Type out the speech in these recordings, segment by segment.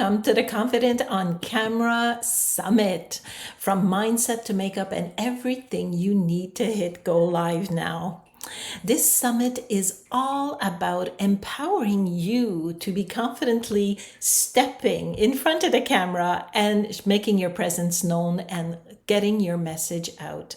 welcome to the Confident on Camera Summit. From mindset to makeup and everything you need to hit go live now. This summit is all about empowering you to be confidently stepping in front of the camera and making your presence known and getting your message out.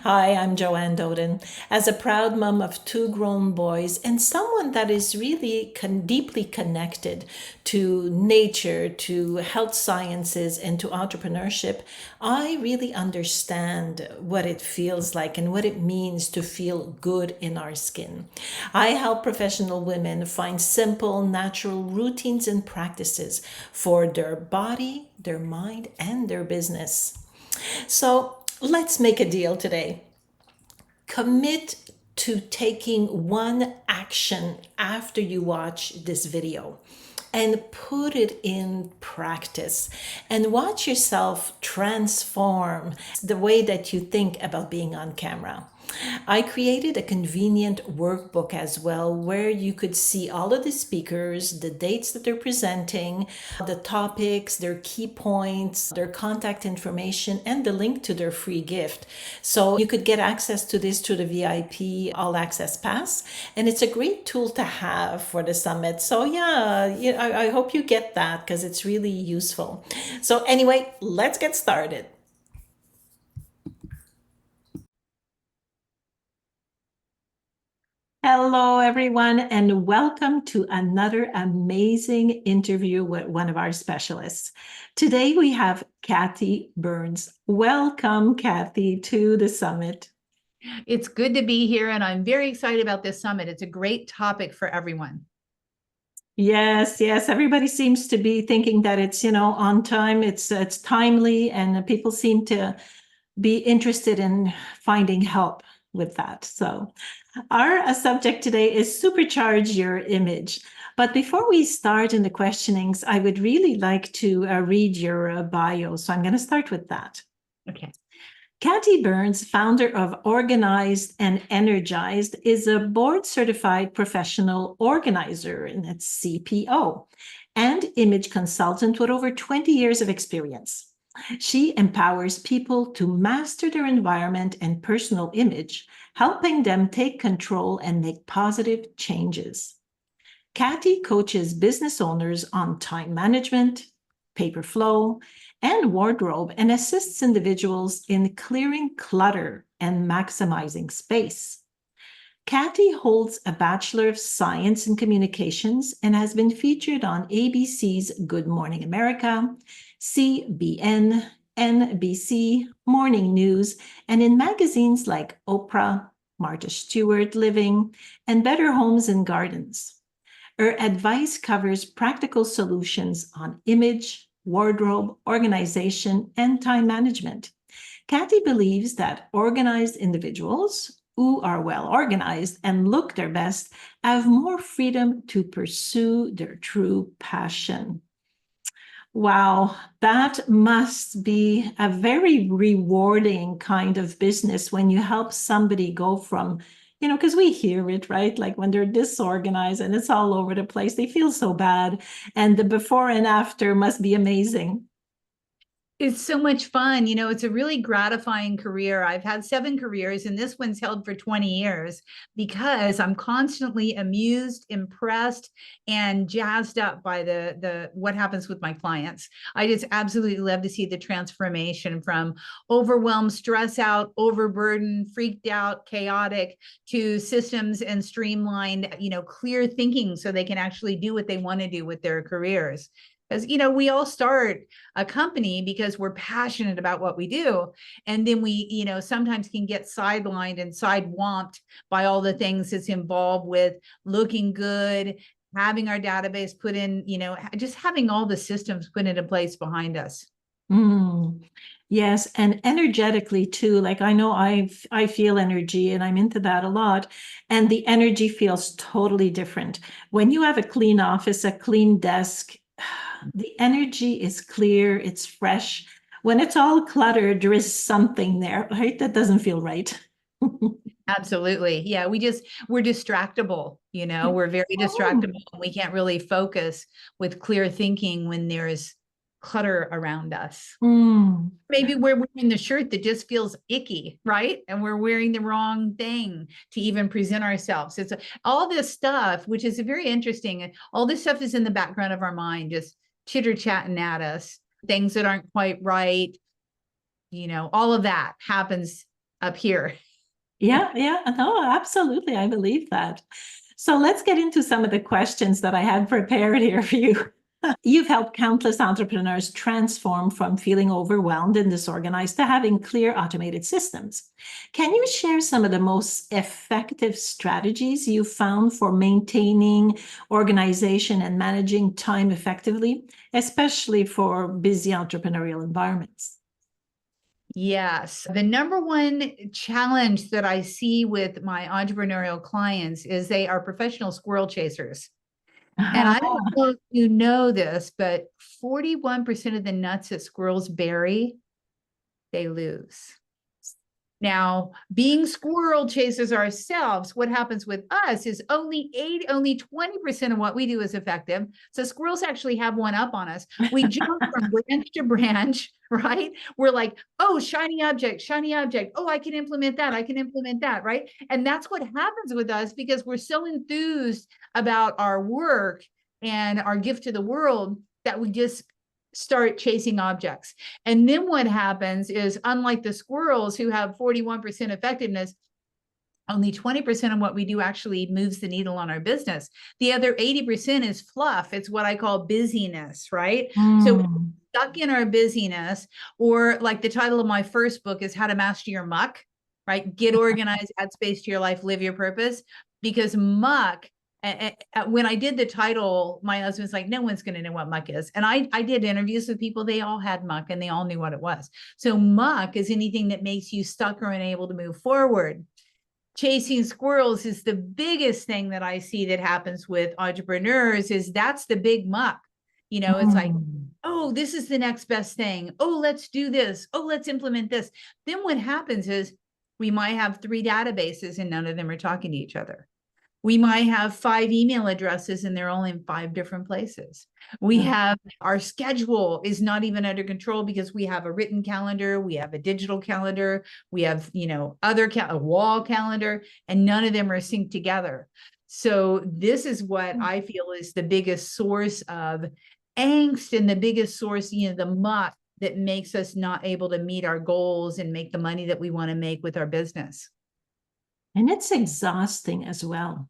Hi, I'm Joanne Doden. As a proud mom of two grown boys and someone that is really deeply connected to nature, to health sciences, and to entrepreneurship, I really understand what it feels like and what it means to feel good in our skin. I help professional women find simple, natural routines and practices for their body, their mind, and their business. So let's make a deal today. Commit to taking one action after you watch this video and put it in practice and watch yourself transform the way that you think about being on camera. I created a convenient workbook as well where you could see all of the speakers, the dates that they're presenting, the topics, their key points, their contact information, and the link to their free gift. So you could get access to this through the VIP All Access Pass, and it's a great tool to have for the summit. So I hope you get that because it's really useful. So anyway, let's get started. Hello, everyone, and welcome to another amazing interview with one of our specialists. Today, we have Kathi Burns. Welcome, Kathi, to the summit. It's good to be here, and I'm very excited about this summit. It's a great topic for everyone. Yes. Everybody seems to be thinking that it's, on time, it's timely, and people seem to be interested in finding help with that. So our subject today is supercharge your image. But before we start in the questionings, I would really like to read your bio. So I'm going to start with that. Okay. Kathi Burns, founder of Organized and Energized, is a board-certified professional organizer, and it's CPO, and image consultant with over 20 years of experience. She empowers people to master their environment and personal image, helping them take control and make positive changes. Kathi coaches business owners on time management, paper flow, and wardrobe, and assists individuals in clearing clutter and maximizing space. Kathi holds a Bachelor of Science in Communications and has been featured on ABC's Good Morning America, CBN, NBC, Morning News, and in magazines like Oprah, Martha Stewart Living, and Better Homes and Gardens. Her advice covers practical solutions on image, wardrobe, organization, and time management. Kathi believes that organized individuals who are well organized and look their best have more freedom to pursue their true passion. Wow, that must be a very rewarding kind of business when you help somebody go from, because we hear it, right? Like when they're disorganized and it's all over the place, they feel so bad. And the before and after must be amazing. It's so much fun. It's a really gratifying career. I've had 7 careers, and this one's held for 20 years because I'm constantly amused, impressed, and jazzed up by the what happens with my clients. I just absolutely love to see the transformation from overwhelmed, stress out, overburdened, freaked out, chaotic to systems and streamlined, clear thinking so they can actually do what they want to do with their careers. Because, we all start a company because we're passionate about what we do. And then we, sometimes can get sidelined and sidewomped by all the things that's involved with looking good, having our database put in, just having all the systems put into place behind us. Yes, and energetically too. Like I know I feel energy and I'm into that a lot. And the energy feels totally different. When you have a clean office, a clean desk, the energy is clear, it's fresh. When it's all cluttered, there is something there, right? That doesn't feel right. Absolutely. Yeah, we're distractible, we're very distractible. Mm. We can't really focus with clear thinking when there's clutter around us. Mm. Maybe we're wearing the shirt that just feels icky, right? And we're wearing the wrong thing to even present ourselves. It's all this stuff, which is very interesting. All this stuff is in the background of our mind, just chitter chatting at us, things that aren't quite right. All of that happens up here. Yeah, yeah, no, absolutely. I believe that. So let's get into some of the questions that I had prepared here for you. You've helped countless entrepreneurs transform from feeling overwhelmed and disorganized to having clear automated systems. Can you share some of the most effective strategies you found for maintaining organization and managing time effectively, especially for busy entrepreneurial environments? Yes. The number one challenge that I see with my entrepreneurial clients is they are professional squirrel chasers. And I don't know if you know this, but 41% of the nuts that squirrels bury, they lose. Now, being squirrel chasers ourselves, what happens with us is only 20% of what we do is effective. So squirrels actually have one up on us. We jump from branch to branch, right? We're like, oh, shiny object, shiny object. Oh, I can implement that. I can implement that, right? And that's what happens with us because we're so enthused about our work and our gift to the world that we just start chasing objects. And then what happens is, unlike the squirrels who have 41% effectiveness, only 20% of what we do actually moves the needle on our business. The other 80% is fluff. It's what I call busyness, right? So Mm. stuck in our busyness, or like the title of my first book is How to Master Your Muck, right? Get organized, add space to your life, live your purpose. Because muck, when I did the title, my husband's like, no one's going to know what muck is. And I did interviews with people, they all had muck and they all knew what it was. So muck is anything that makes you stuck or unable to move forward. Chasing squirrels is the biggest thing that I see that happens with entrepreneurs. Is that's the big muck. It's like, Mm. oh, this is the next best thing. Oh, let's do this. Oh, let's implement this. Then what happens is we might have 3 databases and none of them are talking to each other. We might have 5 email addresses and they're all in 5 different places. We have our schedule is not even under control because we have a written calendar, we have a digital calendar, we have, a wall calendar, and none of them are synced together. So this is what I feel is the biggest source of angst and the biggest source, the muck that makes us not able to meet our goals and make the money that we want to make with our business. And it's exhausting as well,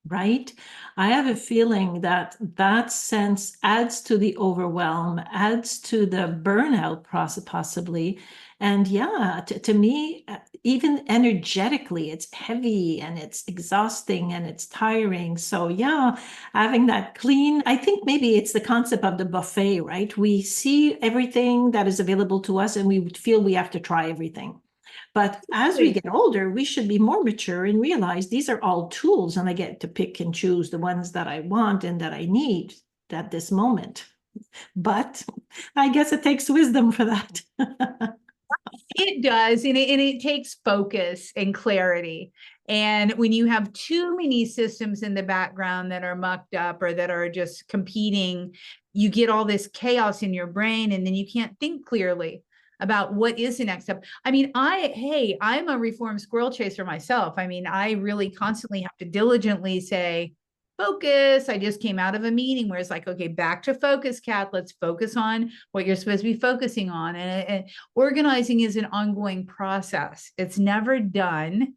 right? I have a feeling that that sense adds to the overwhelm, adds to the burnout process, possibly. And yeah, to me, even energetically, it's heavy and it's exhausting and it's tiring. So yeah, having that clean, I think maybe it's the concept of the buffet, right? We see everything that is available to us and we feel we have to try everything. But as we get older, we should be more mature and realize these are all tools, and I get to pick and choose the ones that I want and that I need at this moment. But I guess it takes wisdom for that. It does, and it takes focus and clarity. And when you have too many systems in the background that are mucked up or that are just competing, you get all this chaos in your brain, and then you can't think clearly about what is the next step. I mean, I'm a reformed squirrel chaser myself. I mean, I really constantly have to diligently say, focus. I just came out of a meeting where it's like, okay, back to focus, Kath. Let's focus on what you're supposed to be focusing on. And organizing is an ongoing process. It's never done.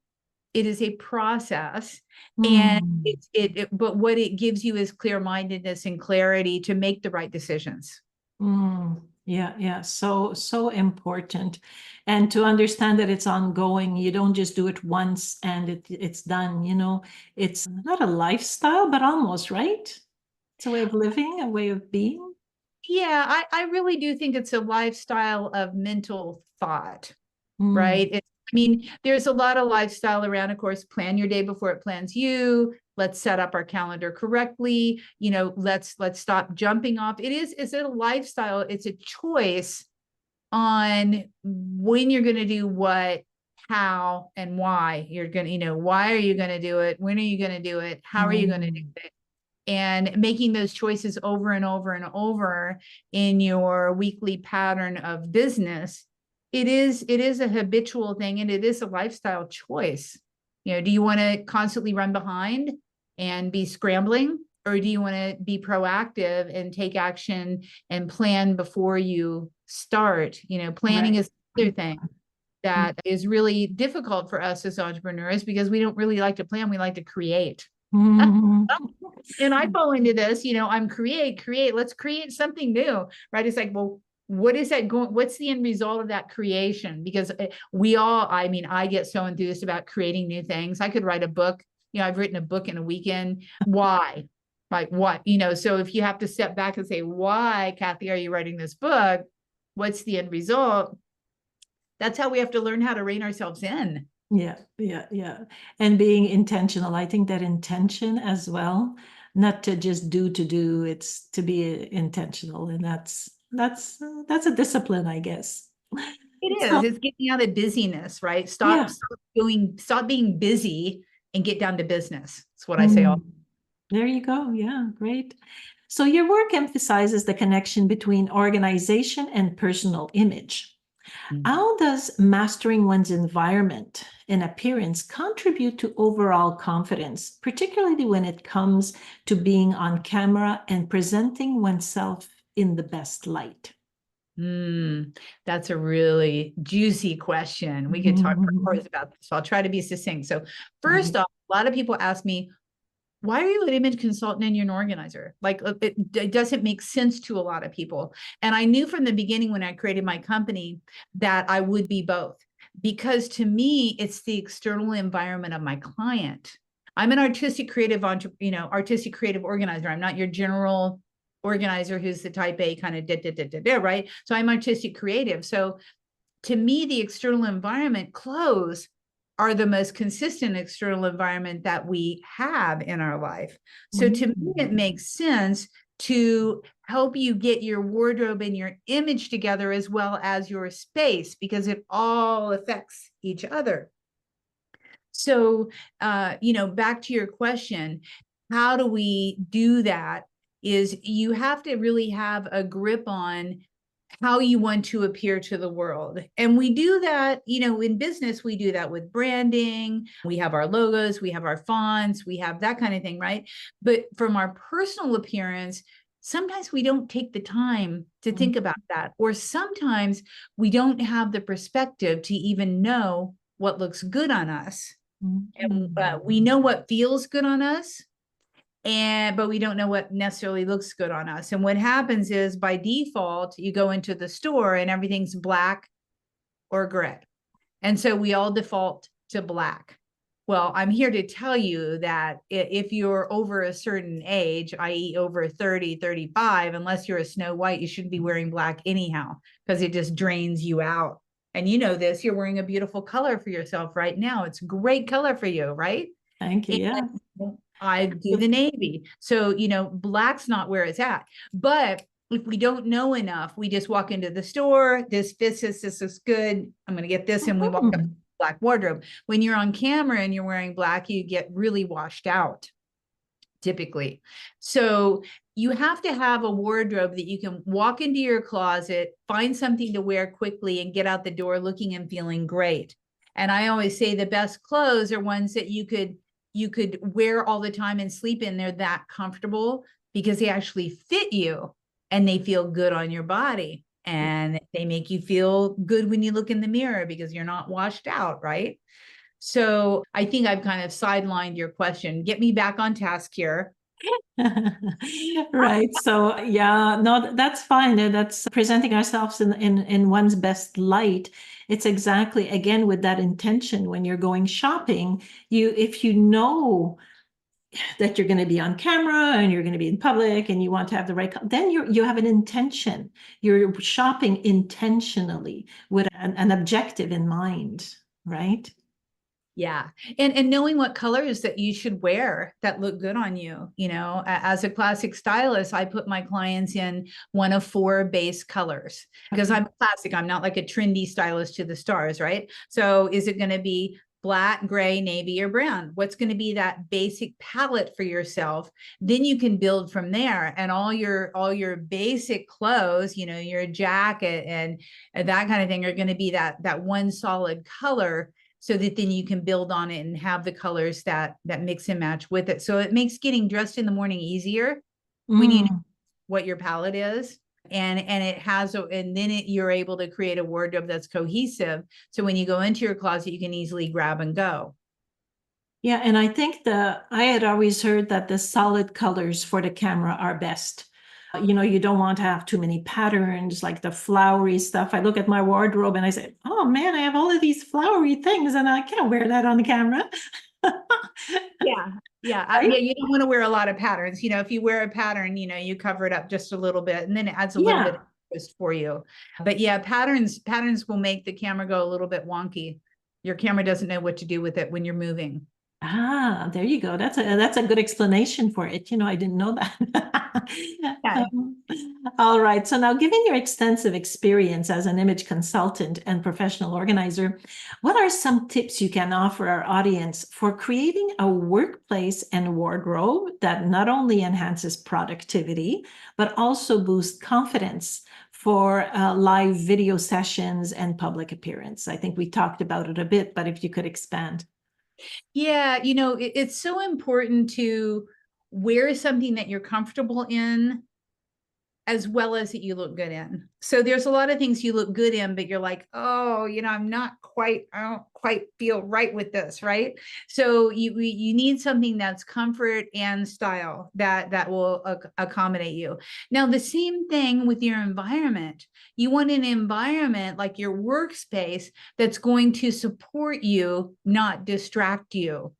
It is a process. And Mm. but what it gives you is clear-mindedness and clarity to make the right decisions. Mm. Yeah, yeah. So important. And to understand that it's ongoing, you don't just do it once and it's done, It's not a lifestyle, but almost, right? It's a way of living, a way of being. Yeah, I really do think it's a lifestyle of mental thought, Mm. right? I mean, there's a lot of lifestyle around, of course, plan your day before it plans you. Let's set up our calendar correctly. Let's stop jumping off. It's a lifestyle. It's a choice on when you're going to do what, how and why you're going to, why are you going to do it? When are you going to do it? How are you going to do Mm. it? And making those choices over and over and over in your weekly pattern of business, it is a habitual thing, and it is a lifestyle choice. Do you want to constantly run behind and be scrambling, or do you want to be proactive and take action and plan before you start? Planning Right. is another thing that is really difficult for us as entrepreneurs, because we don't really like to plan, we like to create. Mhm. And I fall into this, I'm create, let's create something new, right? It's like, well, what is that going, what's the end result of that creation? Because I get so enthused about creating new things. I could write a book, I've written a book in a weekend. Why? Like what? So if you have to step back and say, why, Kathi, are you writing this book? What's the end result? That's how we have to learn how to rein ourselves in. Yeah, yeah, yeah. And being intentional. I think that intention as well, not to just do to do, it's to be intentional. And that's a discipline, I guess. It So is. It's getting out of busyness, right? yeah. Stop being busy and get down to business. That's what I say all. Mm. There you go. Yeah, great. So your work emphasizes the connection between organization and personal image. How does mastering one's environment and appearance contribute to overall confidence, particularly when it comes to being on camera and presenting oneself in the best light? That's a really juicy question. We could talk for hours about this. So I'll try to be succinct. So first Right. off, a lot of people ask me, why are you an image consultant and you're an organizer? Like it doesn't make sense to a lot of people. And I knew from the beginning when I created my company that I would be both, because to me, it's the external environment of my client. I'm an artistic creative artistic creative organizer. I'm not your general organizer who's the type A kind of right? So I'm artistic creative. So to me, the external environment, clothes, are the most consistent external environment that we have in our life. So to me, it makes sense to help you get your wardrobe and your image together, as well as your space, because it all affects each other. So, back to your question, how do we do that? Is you have to really have a grip on how you want to appear to the world. And we do that, in business, we do that with branding. We have our logos, we have our fonts, we have that kind of thing, right? But from our personal appearance, sometimes we don't take the time to think about that. Or sometimes we don't have the perspective to even know what looks good on us. And we know what feels good on us, but we don't know what necessarily looks good on us. And what happens is, by default, you go into the store and everything's black or gray. And so we all default to black. Well, I'm here to tell you that if you're over a certain age, i.e. over 30, 35, unless you're a Snow White, you shouldn't be wearing black anyhow, because it just drains you out. And you know this, you're wearing a beautiful color for yourself right now. It's great color for you, right? Thank you. Yeah. And I do the navy. So, black's not where it's at. But if we don't know enough, we just walk into the store, this fits us, this is good, I'm going to get this, and we walk up black wardrobe. When you're on camera and you're wearing black, you get really washed out, typically. So you have to have a wardrobe that you can walk into your closet, find something to wear quickly, and get out the door looking and feeling great. And I always say the best clothes are ones that you could wear all the time and sleep in. They're that comfortable because they actually fit you and they feel good on your body. And they make you feel good when you look in the mirror because you're not washed out, right? So I think I've kind of sidelined your question. Get me back on task here. Right. So yeah, no, that's fine. That's presenting ourselves in one's best light. It's exactly, again, with that intention. When you're going shopping, if you know that you're going to be on camera and you're going to be in public and you want to have the right, then you have an intention. You're shopping intentionally with an objective in mind, right? Yeah. And knowing what colors that you should wear that look good on you. As a classic stylist, I put my clients in one of four base colors because Okay. I'm classic. I'm not like a trendy stylist to the stars, right? So is it going to be black, gray, navy, or brown? What's going to be that basic palette for yourself? Then you can build from there. And all your basic clothes, your jacket and that kind of thing are going to be that one solid color, so that then you can build on it and have the colors that mix and match with it. So it makes getting dressed in the morning easier when you know Mm. what your palette is. And it has, and then you're able to create a wardrobe that's cohesive. So when you go into your closet, you can easily grab and go. Yeah, and I think I had always heard that the solid colors for the camera are best. You don't want to have too many patterns, like the flowery stuff. I look at my wardrobe and I say, oh man, I have all of these flowery things and I can't wear that on the camera. Yeah. Yeah. Right? Yeah. You don't want to wear a lot of patterns. If you wear a pattern, you cover it up just a little bit and then it adds a little bit of Yeah. interest for you. But yeah, patterns will make the camera go a little bit wonky. Your camera doesn't know what to do with it when you're moving. Ah, there you go. That's a good explanation for it. I didn't know that. Yeah. All right. So now, given your extensive experience as an image consultant and professional organizer, what are some tips you can offer our audience for creating a workplace and wardrobe that not only enhances productivity, but also boosts confidence for live video sessions and public appearance? I think we talked about it a bit, but if you could expand. Yeah, it's so important to wear something that you're comfortable in as well as that you look good in. So there's a lot of things you look good in, but you're like, oh, I don't quite feel right with this, right? So you need something that's comfort and style that will accommodate you. Now, the same thing with your environment. You want an environment like your workspace that's going to support you, not distract you.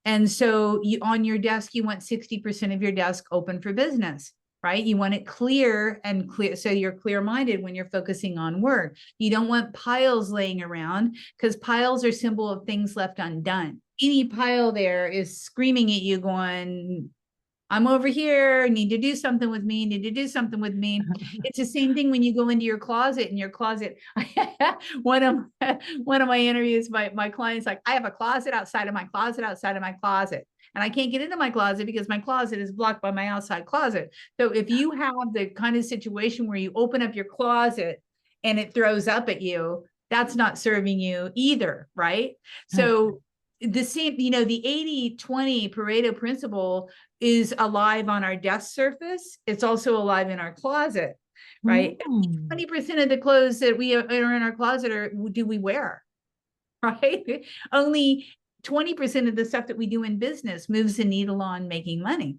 And so on your desk, you want 60% of your desk open for business, right? You want it clear and clear. So you're clear minded when you're focusing on work. You don't want piles laying around because piles are symbol of things left undone. Any pile there is screaming at you going, I'm over here, need to do something with me, need to do something with me. It's the same thing when you go into your closet. In your closet, one of one of my interviews, my client's like, I have a closet outside of my closet outside of my closet. And I can't get into my closet because my closet is blocked by my outside closet. So if you have the kind of situation where you open up your closet and it throws up at you, that's not serving you either, right? So the same, the 80-20 Pareto principle is alive on our desk surface. It's also alive in our closet, right? Mm. 20% of the clothes that we are in our closet do we wear, right? Only 20% of the stuff that we do in business moves the needle on making money.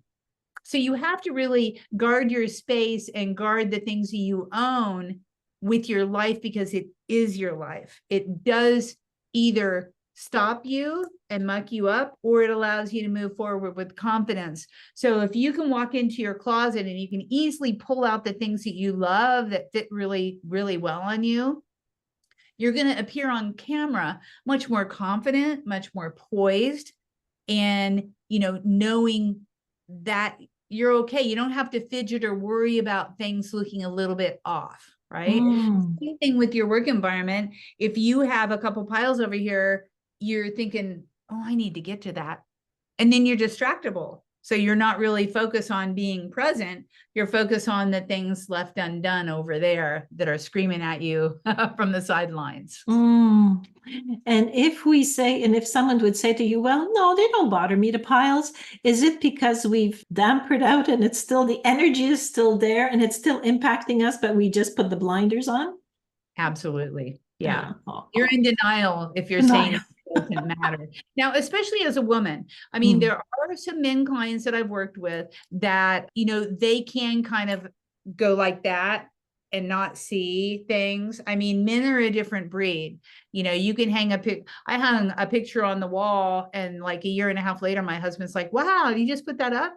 So you have to really guard your space and guard the things that you own with your life because it is your life. It does either stop you and muck you up, or it allows you to move forward with confidence. So if you can walk into your closet and you can easily pull out the things that you love that fit really, really well on you, you're going to appear on camera much more confident, much more poised, and, knowing that you're okay. You don't have to fidget or worry about things looking a little bit off, right? Mm. Same thing with your work environment. If you have a couple piles over here, you're thinking, oh, I need to get to that. And then you're distractible. So you're not really focused on being present. You're focused on the things left undone over there that are screaming at you from the sidelines. Mm. And if someone would say to you, well, no, they don't bother me, the piles, is it because we've dampered out and the energy is still there and it's still impacting us, but we just put the blinders on? Absolutely. Yeah. Oh, You're in denial if you're no. saying it doesn't matter. Now, especially as a woman, I mean, Mm. there are some men clients that I've worked with that, they can kind of go like that and not see things. I mean, men are a different breed. You can I hung a picture on the wall and like a year and a half later, my husband's like, wow, you just put that up?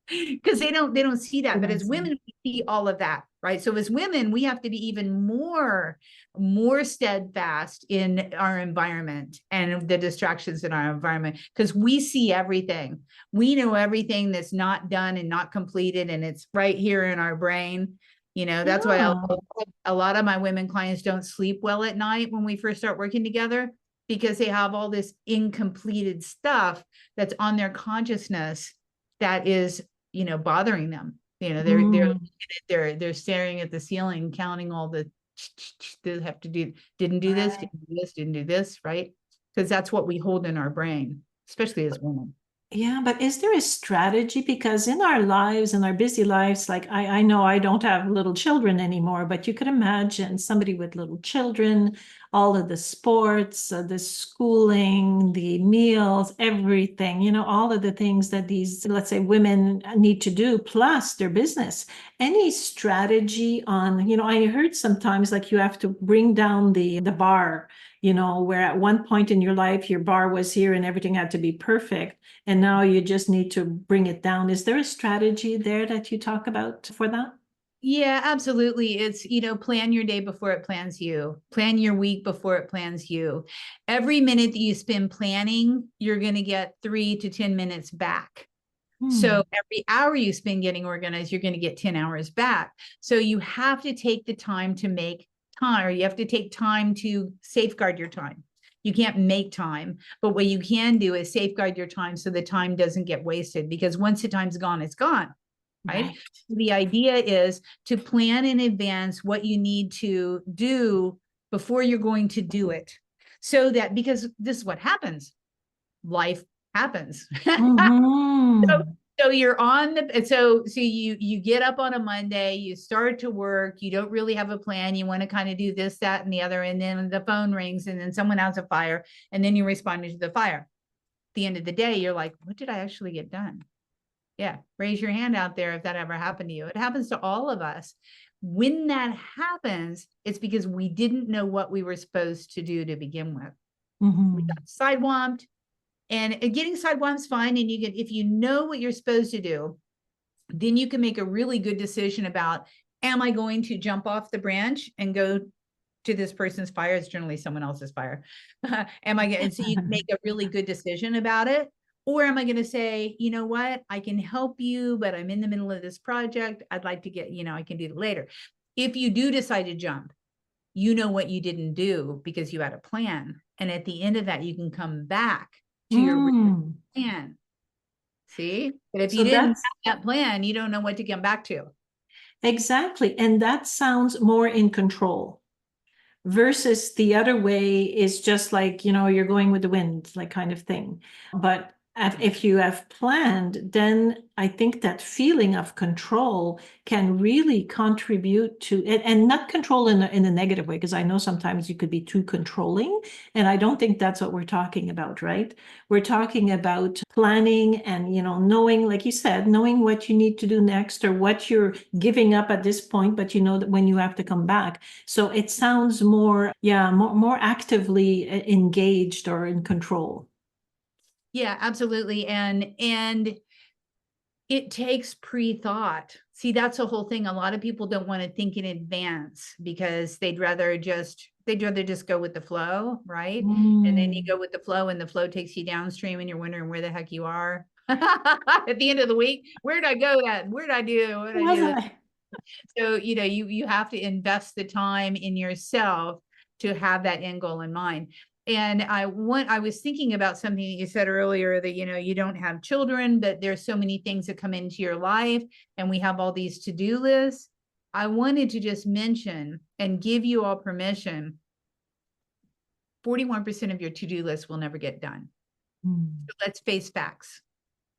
Because they don't see that. I But don't as see. women, we see all of that. right? So as women, we have to be even more steadfast in our environment and the distractions in our environment, because we see everything. We know everything that's not done and not completed, and it's right here in our brain. You know, that's why Yeah. a lot of my women clients don't sleep well at night when we first start working together, because they have all this incompleted stuff that's on their consciousness that is, you know, bothering them. You know, Mm, they're staring at the ceiling, counting all the they have to do, didn't do this, right. didn't do this, didn't do this, right? Because that's what we hold in our brain, especially as women. Yeah, but is there a strategy? Because in our lives, in our busy lives, like I know I don't have little children anymore, but you could imagine somebody with little children, all of the sports, the schooling, the meals, everything, all of the things that these, let's say, women need to do, plus their business. Any strategy on, I heard sometimes like you have to bring down the bar, where at one point in your life, your bar was here and everything had to be perfect. And now you just need to bring it down. Is there a strategy there that you talk about for that? Yeah, absolutely. It's, you know, plan your day before it plans you. Plan your week before it plans you. Every minute that you spend planning, you're going to get 3 to 10 minutes back. So Hmm. every hour you spend getting organized, you're going to get 10 hours back. So you have to take the time to make time, or you have to take time to safeguard your time. You can't make time, but what you can do is safeguard your time so the time doesn't get wasted, because once the time's gone, it's gone, right? Right. The idea is to plan in advance what you need to do before you're going to do it. So that, because this is what happens, life happens. So, Mm-hmm. so you're on the, so you get up on a Monday, you start to work, you don't really have a plan, you want to kind of do this, that, and the other, and then the phone rings, and then someone has a fire, and then you responded to the fire. At the end of the day, you're like, what did I actually get done? Yeah, raise your hand out there if that ever happened to you. It happens to all of us. When that happens, it's because we didn't know what we were supposed to do to begin with. We Mm-hmm. got sidewalked, and getting sidewalk's fine. And you can, if you know what you're supposed to do, then you can make a really good decision about, am I going to jump off the branch and go to this person's fire? It's generally someone else's fire. Am I going to, so you can make a really good decision about it? Or am I going to say, you know what, I can help you, but I'm in the middle of this project. I'd like to get, you know, I can do it later. If you do decide to jump, you know what you didn't do because you had a plan. And at the end of that, you can come back to your Mm. plan. See? But if you So didn't that's have that plan, you don't know what to come back to. exactly. And that sounds more in control versus the other way is just like, you're going with the wind, like kind of thing. But if you have planned, then I think that feeling of control can really contribute to it, and not control in a negative way, because I know sometimes you could be too controlling. And I don't think that's what we're talking about, right? We're talking about planning and, knowing, like you said, knowing what you need to do next or what you're giving up at this point, but you know that when you have to come back. So it sounds more, yeah, more actively engaged or in control. Yeah, absolutely. And it takes pre-thought. See, that's the whole thing. A lot of people don't want to think in advance because they'd rather just go with the flow, right? And then you Mm. go with the flow and the flow takes you downstream and you're wondering where the heck you are. At the end of the week, where did I go at? Where did I do? What did I Was do? I? So, you know, you have to invest the time in yourself to have that end goal in mind. And I was thinking about something that you said earlier, that, you know, you don't have children, but there's so many things that come into your life and we have all these to-do lists. I wanted to just mention and give you all permission. 41% of your to-do list will never get done. Mm. So let's face facts,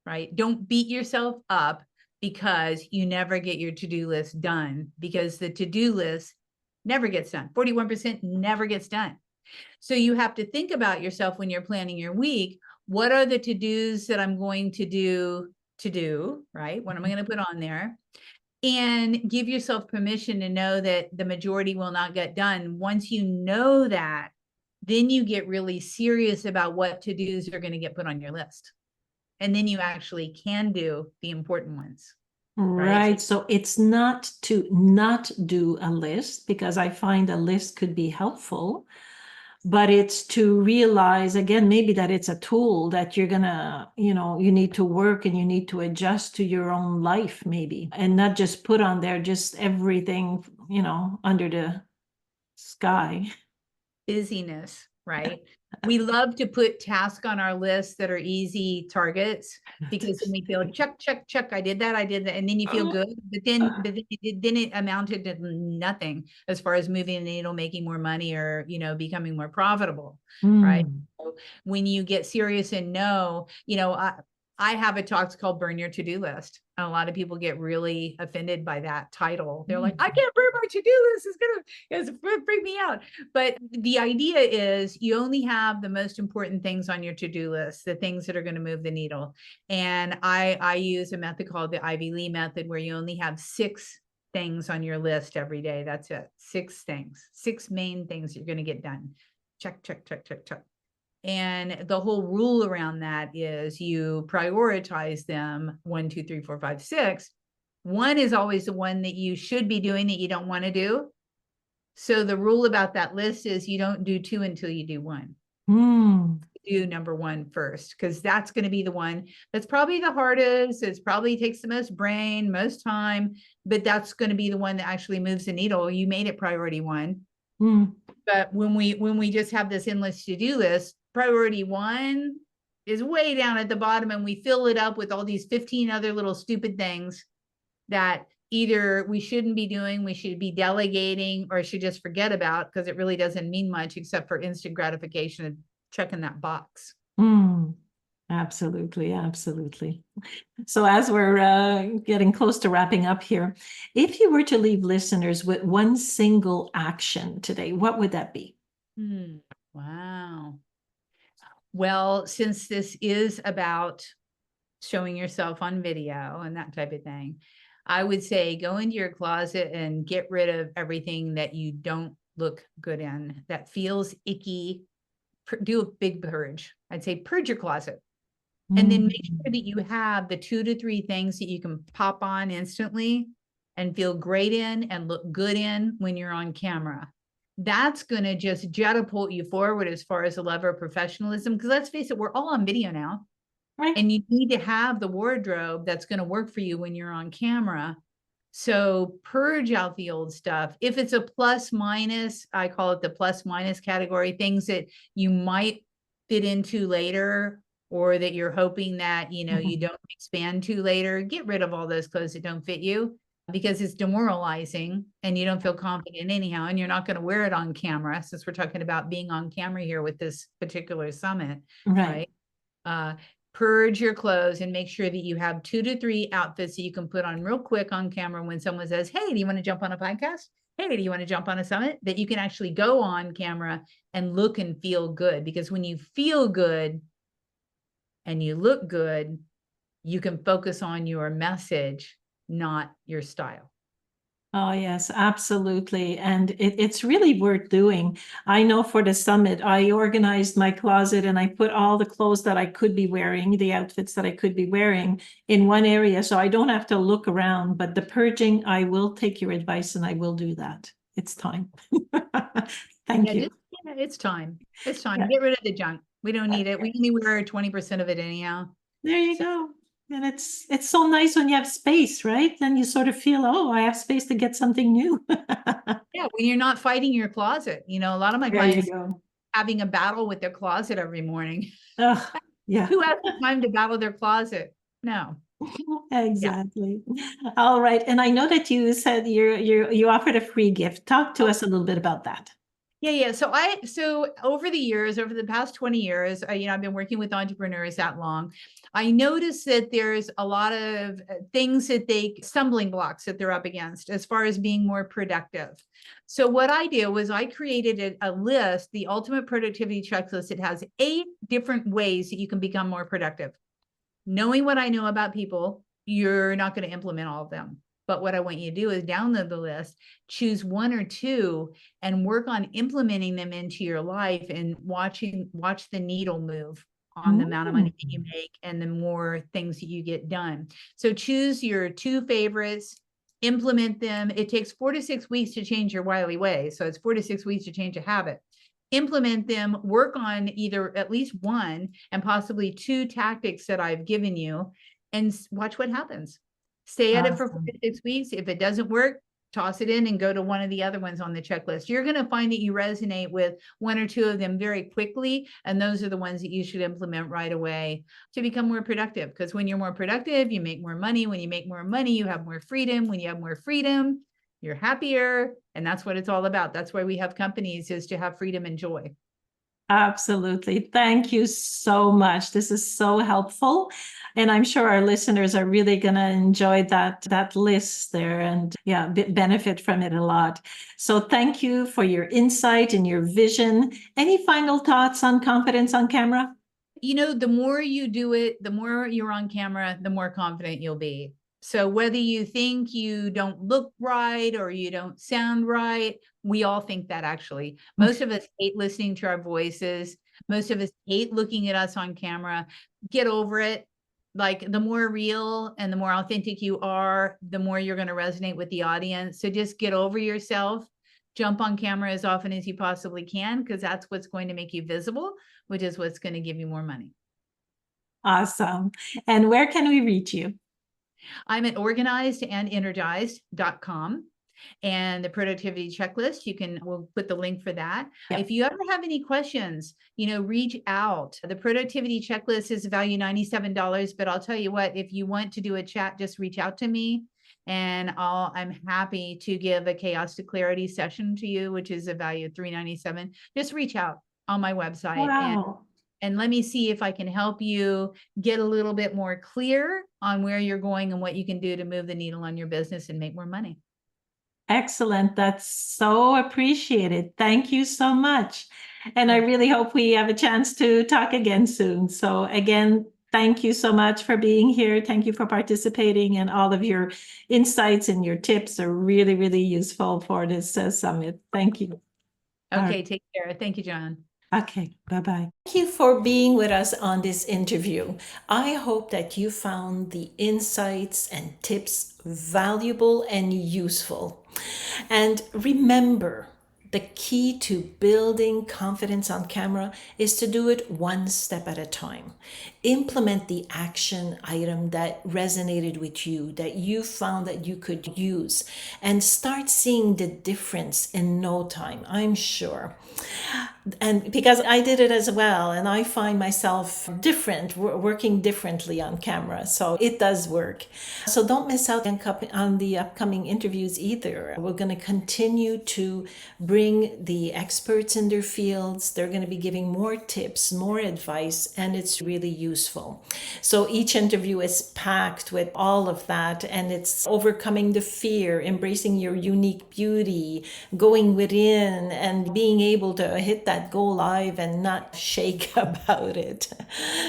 right? Don't beat yourself up because you never get your to-do list done, because the to-do list never gets done. 41% never gets done. So you have to think about yourself when you're planning your week. What are the to-dos that I'm going to do, right? What am I going to put on there? And give yourself permission to know that the majority will not get done. Once you know that, then you get really serious about what to-dos are going to get put on your list. And then you actually can do the important ones. right? Right. So it's not to not do a list, because I find a list could be helpful, but it's to realize again, maybe that it's a tool that you're gonna, you need to work and you need to adjust to your own life, maybe, and not just put on there just everything, under the sky. Busyness, right? We love to put tasks on our list that are easy targets because then we feel check, check, check. I did that. I did that. And then you feel good. But then it amounted to nothing as far as moving the needle, making more money, or, becoming more profitable. Right. Mm. So when you get serious and know, I have a talk called Burn Your To-Do List. And a lot of people get really offended by that title. They're like, I can't burn my to-do list. It's gonna freak me out. But the idea is you only have the most important things on your to-do list, the things that are going to move the needle. And I use a method called the Ivy Lee method, where you only have 6 things on your list every day. That's it. 6 things, 6 main things you're going to get done. Check, check, check, check, check. And the whole rule around that is you prioritize them 1, 2, 3, 4, 5, 6. 1 is always the one that you should be doing that you don't want to do. So the rule about that list is you don't do 2 until you do 1. Do number 1 first, because that's going to be the one that's probably the hardest. It's probably takes the most brain, most time, but that's going to be the one that actually moves the needle. You made it priority 1. But when we just have this endless to-do list, priority 1 is way down at the bottom, and we fill it up with all these 15 other little stupid things that either we shouldn't be doing, we should be delegating, or should just forget about, because it really doesn't mean much except for instant gratification and checking that box. Absolutely, absolutely. So as we're getting close to wrapping up here, if you were to leave listeners with one single action today, what would that be? Wow. Well, since this is about showing yourself on video and that type of thing, I would say go into your closet and get rid of everything that you don't look good in, that feels icky. Do a big purge. I'd say purge your closet. And then make sure that you have the 2 to 3 things that you can pop on instantly and feel great in and look good in when you're on camera. That's going to just catapult you forward as far as the level of professionalism. Because let's face it, we're all on video now. Right. And you need to have the wardrobe that's going to work for you when you're on camera. So purge out the old stuff. If it's a plus minus, I call it the plus minus category, things that you might fit into later, or that you're hoping that, you don't expand to later. Get rid of all those clothes that don't fit you, because it's demoralizing and you don't feel confident anyhow, and you're not going to wear it on camera, since we're talking about being on camera here with this particular summit, right? Purge your clothes and make sure that you have 2 to 3 outfits that you can put on real quick on camera when someone says, hey, do you want to jump on a podcast? Hey, do you want to jump on a summit? That you can actually go on camera and look and feel good. Because when you feel good and you look good, you can focus on your message, not your style. Oh, yes, absolutely. And it's really worth doing. I know for the summit, I organized my closet and I put all the clothes that I could be wearing, the outfits that I could be wearing, in one area. So I don't have to look around. But the purging, I will take your advice and I will do that. It's time. Thank you. It's time. It's time. Yeah. Get rid of the junk. We don't need it. We only wear 20% of it anyhow. There you go. And it's so nice when you have space, right? Then you sort of feel, oh, I have space to get something new. Yeah, when you're not fighting your closet. A lot of my There you clients go. having a battle with their closet every morning. Yeah. Who has the time to battle their closet? No. Exactly. All right. And I know that you said you offered a free gift. Talk to us a little bit about that. Yeah. So over the past 20 years, I've been working with entrepreneurs that long. I noticed that there's a lot of stumbling blocks that they're up against as far as being more productive. So what I did was I created a list, the ultimate productivity checklist. It has 8 different ways that you can become more productive. Knowing what I know about people, you're not going to implement all of them. But what I want you to do is download the list, choose 1 or 2, and work on implementing them into your life and watch the needle move on the amount of money that you Mm. make and the more things that you get done. So choose your 2 favorites, implement them. It takes 4 to 6 weeks to change your wily ways. So it's 4 to 6 weeks to change a habit. Implement them, work on either at least 1 and possibly 2 tactics that I've given you, and watch what happens. Stay at it for 4 Awesome. to 6 weeks. If it doesn't work, toss it in and go to one of the other ones on the checklist. You're going to find that you resonate with 1 or 2 of them very quickly. And those are the ones that you should implement right away to become more productive. Because when you're more productive, you make more money. When you make more money, you have more freedom. When you have more freedom, you're happier. And that's what it's all about. That's why we have companies, is to have freedom and joy. Absolutely. Thank you so much. This is so helpful. And I'm sure our listeners are really going to enjoy that list there and yeah, benefit from it a lot. So thank you for your insight and your vision. Any final thoughts on confidence on camera? You know, the more you do it, the more you're on camera, the more confident you'll be. So whether you think you don't look right or you don't sound right, we all think that actually. Most of us hate listening to our voices. Most of us hate looking at us on camera. Get over it. Like, the more real and the more authentic you are, the more you're going to resonate with the audience. So just get over yourself. Jump on camera as often as you possibly can, because that's what's going to make you visible, which is what's going to give you more money. Awesome. And where can we reach you? I'm at organizedandenergized.com. And the productivity checklist, we'll put the link for that. Yep. If you ever have any questions, reach out. The productivity checklist is value $97, but I'll tell you what, if you want to do a chat, just reach out to me and I'm happy to give a chaos to clarity session to you, which is a value of $397. Just reach out on my website. Wow. And let me see if I can help you get a little bit more clear on where you're going and what you can do to move the needle on your business and make more money. Excellent. That's so appreciated. Thank you so much. And I really hope we have a chance to talk again soon. So again, thank you so much for being here. Thank you for participating, and all of your insights and your tips are really, really useful for this summit. Thank you. Okay, take care. Thank you, John. Okay, bye-bye. Thank you for being with us on this interview. I hope that you found the insights and tips valuable and useful. And remember, the key to building confidence on camera is to do it one step at a time. Implement the action item that resonated with you, that you found that you could use, and start seeing the difference in no time, I'm sure. And because I did it as well, and I find myself different, working differently on camera. So it does work. So don't miss out on the upcoming interviews either. We're going to continue to bring the experts in their fields. They're going to be giving more tips, more advice, and it's really useful. So each interview is packed with all of that, and it's overcoming the fear, embracing your unique beauty, going within, and being able to hit that go live and not shake about it.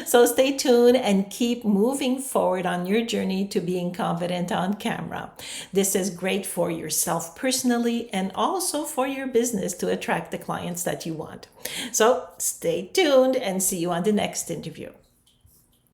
So stay tuned and keep moving forward on your journey to being confident on camera. This is great for yourself personally and also for your business to attract the clients that you want. So stay tuned and see you on the next interview.